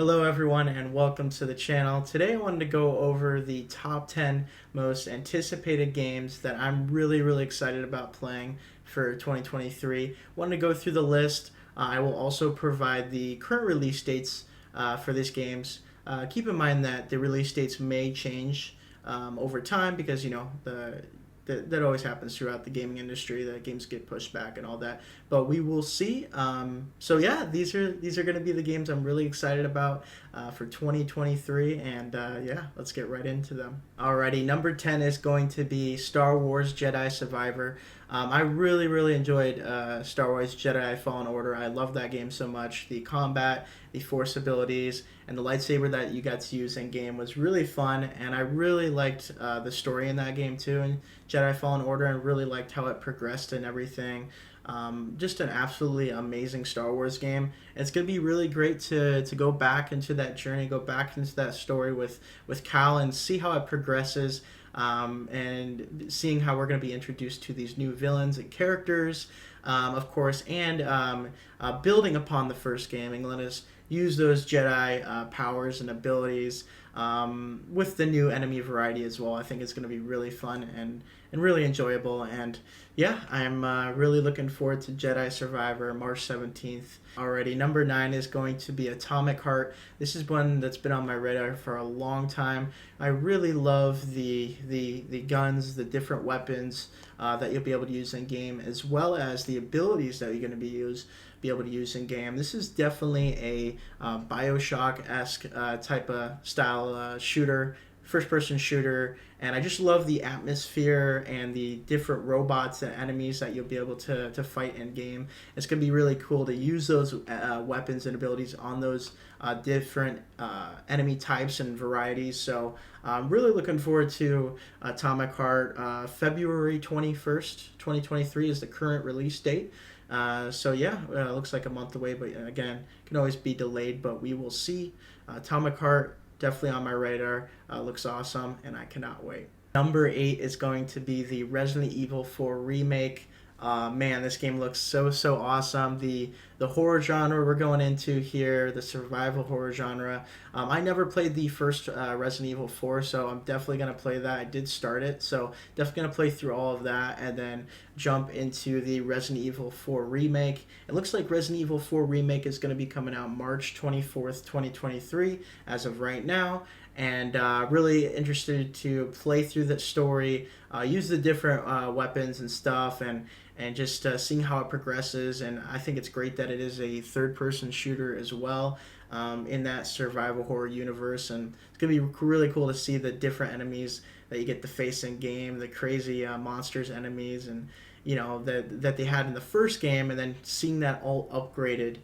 Hello everyone and welcome to the channel. Today I wanted to go over the top 10 most anticipated games that I'm really excited about playing for 2023. Wanted to go through the list. I will also provide the current release dates for these games. Keep in mind that the release dates may change over time because that always happens throughout the gaming industry. That games get pushed back and all that, but we will see. So yeah, these are going to be the games I'm really excited about for 2023, and yeah, let's get right into them. Alrighty, number 10 is going to be Star Wars Jedi Survivor. I really enjoyed Star Wars Jedi Fallen Order. I love that game so much. The combat, the force abilities, and the lightsaber that you got to use in game was really fun, and I really liked the story in that game too. And Jedi Fallen Order, and really liked how it progressed and everything. Just an absolutely amazing Star Wars game. It's going to be really great to go back into that journey, go back into that story with Cal and see how it progresses, and seeing how we're going to be introduced to these new villains and characters, of course, and building upon the first game and let us use those Jedi powers and abilities with the new enemy variety as well. I think it's going to be really fun and really enjoyable. And yeah, I'm really looking forward to Jedi Survivor March 17th already. Number 9 is going to be Atomic Heart. This is one that's been on my radar for a long time. I really love the guns, the different weapons that you'll be able to use in game, as well as the abilities that you're going to be able to use in game. This is definitely a Bioshock-esque type of style shooter, first-person shooter, and I just love the atmosphere and the different robots and enemies that you'll be able to fight in game. It's going to be really cool to use those weapons and abilities on those different enemy types and varieties. So I'm really looking forward to Atomic Heart. February 21st, 2023 is the current release date. So yeah, looks like a month away, but again, can always be delayed, but we will see. Atomic Heart, definitely on my radar. Looks awesome, and I cannot wait. Number 8 is going to be the Resident Evil 4 remake. Man, this game looks so awesome. The horror genre we're going into here, the survival horror genre. I never played the first Resident Evil 4, so I'm definitely gonna play that. I did start it, so definitely gonna play through all of that and then jump into the Resident Evil 4 remake. It looks like Resident Evil 4 remake is gonna be coming out March 24th, 2023, as of right now. And really interested to play through that story, use the different weapons and stuff, and just seeing how it progresses. And I think it's great that it is a third-person shooter as well, in that survival horror universe. And it's going to be really cool to see the different enemies that you get to face in game, the crazy monsters enemies, and that they had in the first game, and then seeing that all upgraded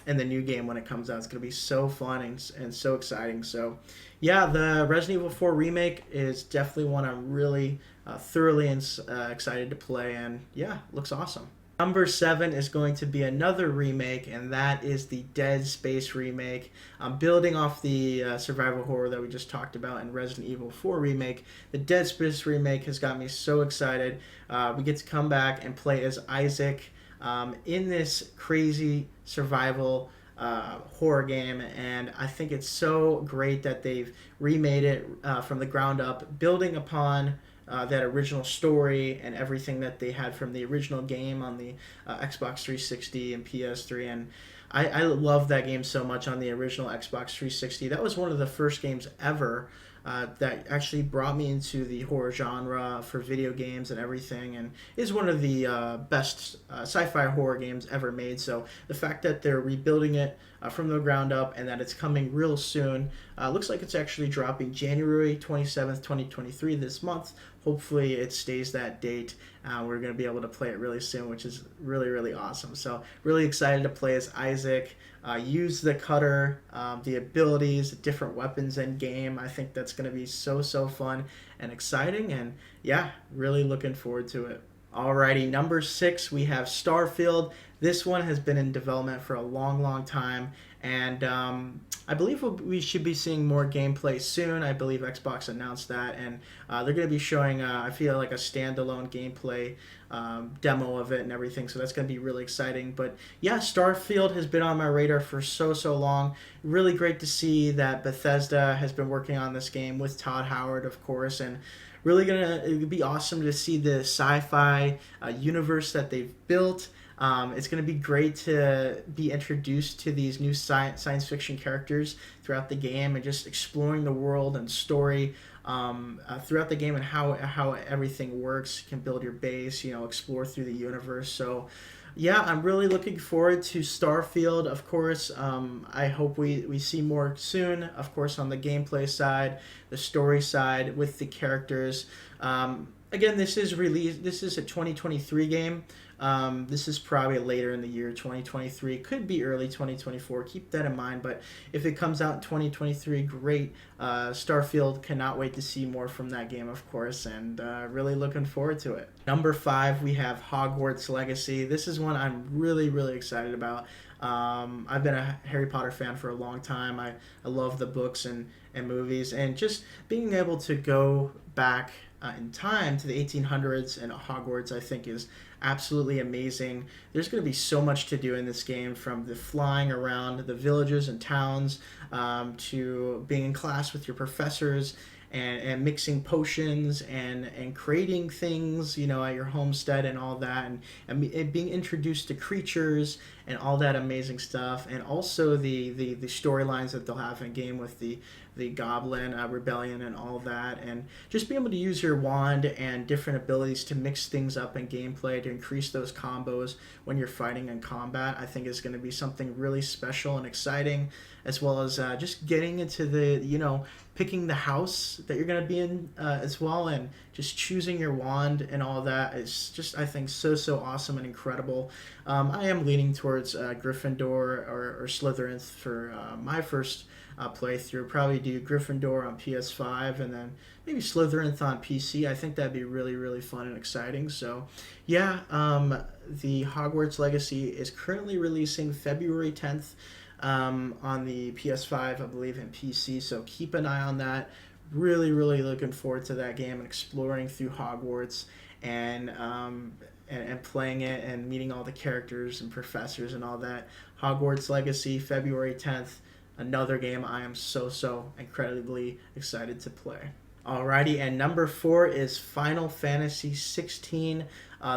in the new game when it comes out. It's going to be so fun and so exciting. So yeah, the Resident Evil 4 remake is definitely one I'm really thoroughly excited to play, and yeah, looks awesome. Number 7 is going to be another remake, and that is the Dead Space remake. Building off the survival horror that we just talked about in Resident Evil 4 remake, the Dead Space remake has got me so excited. We get to come back and play as Isaac in this crazy survival horror game, and I think it's so great that they've remade it from the ground up, building upon that original story and everything that they had from the original game on the Xbox 360 and PS3. And I love that game so much on the original Xbox 360. That was one of the first games ever that actually brought me into the horror genre for video games and everything, and is one of the best sci-fi horror games ever made. So the fact that they're rebuilding it from the ground up and that it's coming real soon, looks like it's actually dropping January 27th, 2023 this month. Hopefully it stays that date. We're going to be able to play it really soon, which is really awesome. So really excited to play as Isaac, use the cutter, the abilities, the different weapons in game. I think that's going to be so fun and exciting, and yeah, really looking forward to it. Alrighty, number 6, we have Starfield. This one has been in development for a long time, and I believe we should be seeing more gameplay soon. I believe Xbox announced that, and they're going to be showing, I feel like, a standalone gameplay demo of it and everything. So that's going to be really exciting. But yeah, Starfield has been on my radar for so long. Really great to see that Bethesda has been working on this game with Todd Howard, of course, and really it'd be awesome to see the sci-fi universe that they've built. It's going to be great to be introduced to these new science fiction characters throughout the game and just exploring the world and story throughout the game and how everything works. You can build your base, explore through the universe. So, yeah, I'm really looking forward to Starfield, of course. I hope we see more soon, of course, on the gameplay side, the story side, with the characters. Again, this is a 2023 game. This is probably later in the year, 2023. Could be early 2024. Keep that in mind. But if it comes out in 2023, great. Starfield, cannot wait to see more from that game, of course, and really looking forward to it. Number 5, we have Hogwarts Legacy. This is one I'm really excited about. I've been a Harry Potter fan for a long time. I love the books and movies, and just being able to go back in time to the 1800s and Hogwarts, I think, is absolutely amazing. There's going to be so much to do in this game, from the flying around the villages and towns to being in class with your professors and mixing potions and creating things, at your homestead and all that, and being introduced to creatures and all that amazing stuff, and also the storylines that they'll have in game with the Goblin Rebellion and all that, and just being able to use your wand and different abilities to mix things up in gameplay to increase those combos when you're fighting in combat, I think is going to be something really special and exciting, as well as just getting into picking the house that you're going to be in as well, and just choosing your wand and all that is just, I think, so awesome and incredible. I am leaning towards Gryffindor or Slytherin for my first playthrough. Probably do Gryffindor on PS5 and then maybe Slytherin on PC. I think that'd be really fun and exciting. So yeah, the Hogwarts Legacy is currently releasing February 10th on the PS5, I believe, and PC. So keep an eye on that. Really looking forward to that game and exploring through Hogwarts and playing it and meeting all the characters and professors and all that. Hogwarts Legacy, February 10th. Another game I am so incredibly excited to play. Alrighty, and number 4 is Final Fantasy 16.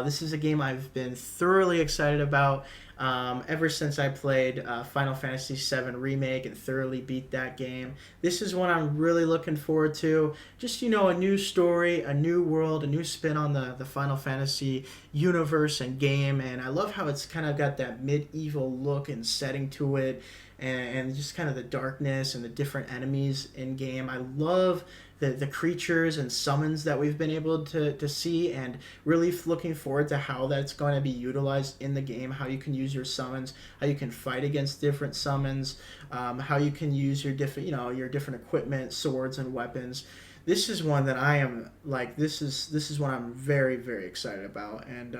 This is a game I've been thoroughly excited about ever since I played Final Fantasy VII Remake and thoroughly beat that game. This is one I'm really looking forward to. Just, a new story, a new world, a new spin on the Final Fantasy universe and game, and I love how it's kind of got that medieval look and setting to it, and just kind of the darkness and the different enemies in game. I love the creatures and summons that we've been able to see, and really looking forward to how that's going to be utilized in the game, how you can use your summons, how you can fight against different summons, how you can use your different your different equipment, swords and weapons. This is one that I am like. This is one I'm very excited about, and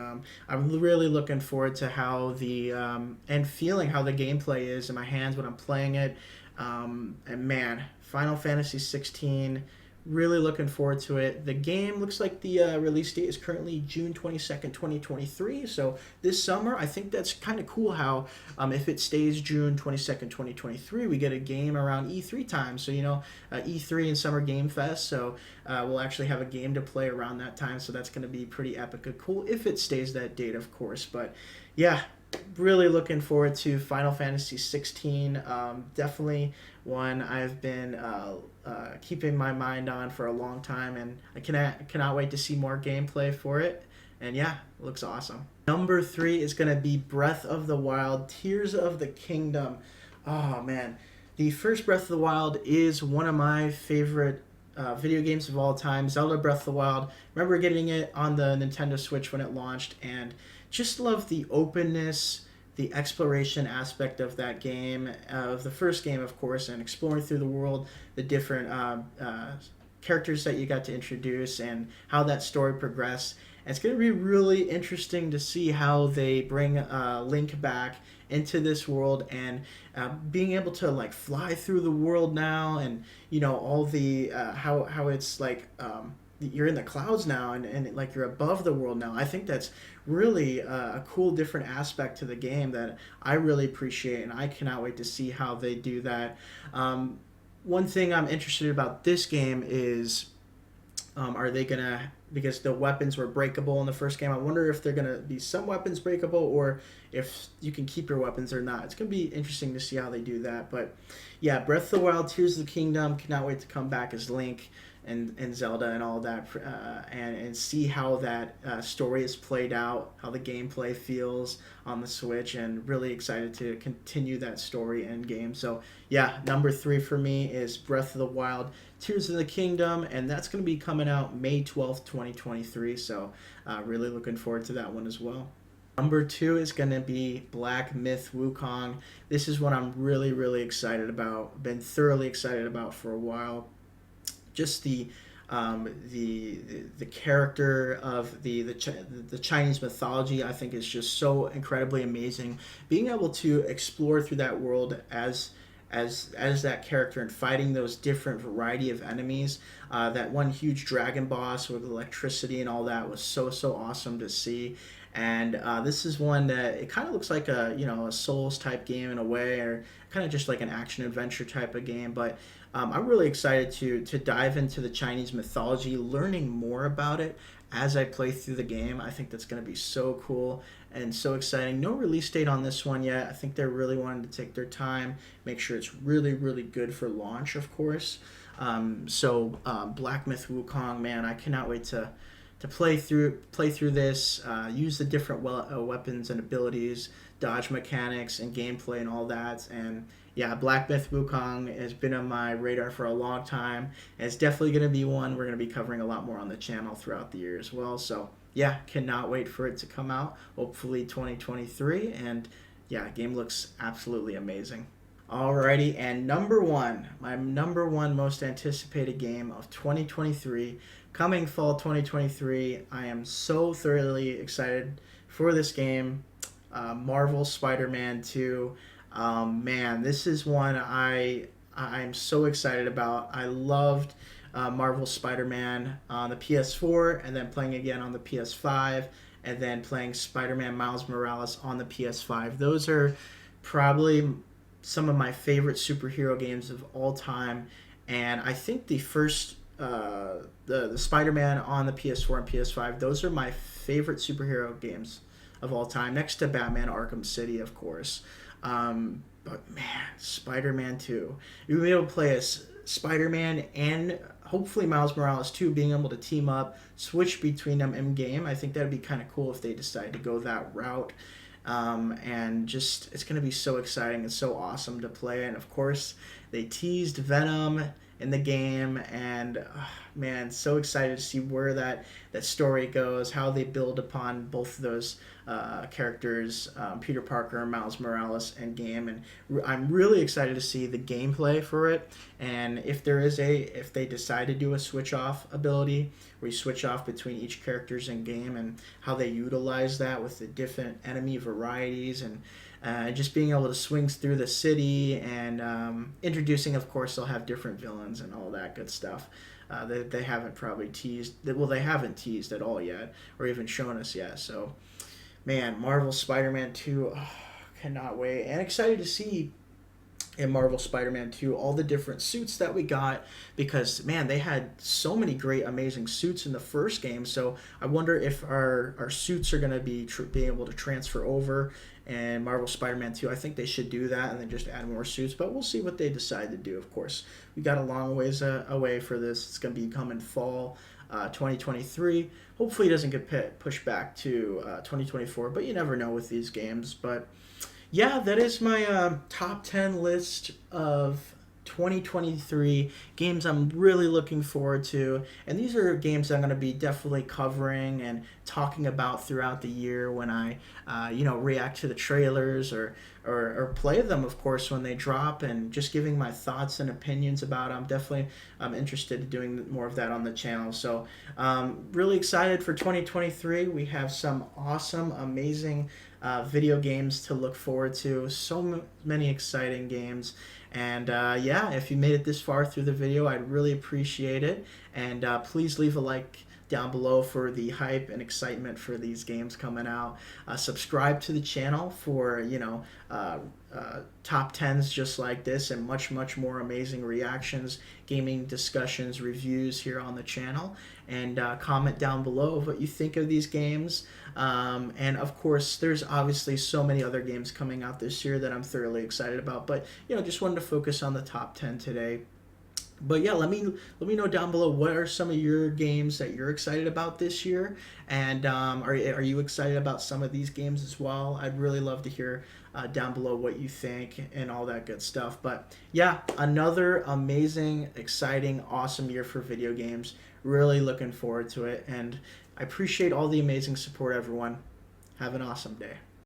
I'm really looking forward to how and feeling how the gameplay is in my hands when I'm playing it. And man, Final Fantasy 16. Really looking forward to it. The game looks like the release date is currently June 22nd, 2023. So this summer, I think that's kind of cool how if it stays June 22nd, 2023, we get a game around E3 time. So, E3 and Summer Game Fest. So we'll actually have a game to play around that time. So that's going to be pretty epic and cool if it stays that date, of course. But yeah, really looking forward to Final Fantasy 16. Definitely one I've been keeping my mind on for a long time, and I cannot wait to see more gameplay for it. And yeah, it looks awesome. Number 3 is going to be Breath of the Wild, Tears of the Kingdom. Oh man, the first Breath of the Wild is one of my favorite video games of all time. Zelda Breath of the Wild. Remember getting it on the Nintendo Switch when it launched, and just love the openness, the exploration aspect of that game, of the first game, of course, and exploring through the world, the different characters that you got to introduce, and how that story progressed. And it's going to be really interesting to see how they bring Link back into this world, and being able to like fly through the world now, and all the how it's like you're in the clouds now, and like you're above the world now. I think that's really a cool different aspect to the game that I really appreciate, and I cannot wait to see how they do that. One thing I'm interested about this game is, are they gonna, because the weapons were breakable in the first game, I wonder if they're gonna be some weapons breakable, or if you can keep your weapons or not. It's gonna be interesting to see how they do that. But yeah, Breath of the Wild, Tears of the Kingdom, cannot wait to come back as Link and Zelda and all that, and see how that story is played out, how the gameplay feels on the Switch, and really excited to continue that story and game. So yeah, number 3 for me is Breath of the Wild, Tears of the Kingdom, and that's going to be coming out May 12th, 2023. So really looking forward to that one as well. Number 2 is going to be Black Myth Wukong. This is what I'm really, really excited about. Been thoroughly excited about for a while. Just the character of the Chinese mythology, I think, is just so incredibly amazing. Being able to explore through that world as that character, and fighting those different variety of enemies. That one huge dragon boss with electricity and all that was so awesome to see. And this is one that it kind of looks like a Souls type game in a way, or kind of just like an action adventure type of game. But I'm really excited to dive into the Chinese mythology, learning more about it as I play through the game. I think that's going to be so cool and so exciting. No release date on this one yet. I think they're really wanting to take their time, make sure it's really, really good for launch, of course. Black Myth Wukong, man, I cannot wait to play through this, use the different weapons and abilities, dodge mechanics and gameplay and all that. And yeah, Black Myth Wukong has been on my radar for a long time, and it's definitely going to be one we're going to be covering a lot more on the channel throughout the year as well. So yeah, cannot wait for it to come out, hopefully 2023. And yeah, game looks absolutely amazing. Alrighty, and my number one most anticipated game of 2023, coming fall 2023. I am so thoroughly excited for this game, Marvel Spider-Man 2. Man, this is one I'm so excited about. I loved Marvel Spider-Man on the PS4, and then playing again on the PS5, and then playing Spider-Man Miles Morales on the PS5. Those are probably some of my favorite superhero games of all time, and I think the first the Spider-Man on the PS4 and PS5, those are my favorite superhero games of all time, next to Batman Arkham City, of course. But man, Spider-Man 2, you'll be able to play as Spider-Man and hopefully Miles Morales too, being able to team up, switch between them in game. I think that'd be kind of cool if they decide to go that route. And just, it's going to be so exciting and so awesome to play. And of course, they teased Venom in the game, and man, so excited to see where that story goes, how they build upon both of those characters, Peter Parker and Miles Morales, in game. And I'm really excited to see the gameplay for it, and if they decide to do a switch off ability where you switch off between each character's in game, and how they utilize that with the different enemy varieties, and just being able to swing through the city, and introducing, of course, they'll have different villains and all that good stuff. They haven't probably teased. Well, they haven't teased at all yet, or even shown us yet. So, man, Marvel Spider-Man 2, cannot wait. And excited to see in Marvel Spider-Man 2 all the different suits that we got, because man, they had so many great amazing suits in the first game. So I wonder if our suits are going to be being able to transfer over and Marvel Spider-Man 2. I think they should do that and then just add more suits, but we'll see what they decide to do. Of course, we got a long ways away for this. It's going to be coming fall 2023. Hopefully it doesn't get pushed back to 2024, but you never know with these games. But yeah, that is my top 10 list of 2023 games I'm really looking forward to. And these are games I'm going to be definitely covering and talking about throughout the year when I, react to the trailers or play them, of course, when they drop, and just giving my thoughts and opinions about them. Definitely I'm interested in doing more of that on the channel. So really excited for 2023. We have some awesome, amazing video games to look forward to. So many exciting games. And if you made it this far through the video, I'd really appreciate it. And please leave a like down below for the hype and excitement for these games coming out. Subscribe to the channel for top 10s just like this, and much more amazing reactions, gaming discussions, reviews here on the channel. And comment down below what you think of these games. And of course, there's obviously so many other games coming out this year that I'm thoroughly excited about, but just wanted to focus on the top 10 today. But yeah, let me know down below, what are some of your games that you're excited about this year, and are you excited about some of these games as well? I'd really love to hear down below what you think and all that good stuff. But yeah, another amazing, exciting, awesome year for video games. Really looking forward to it, and I appreciate all the amazing support, everyone. Have an awesome day.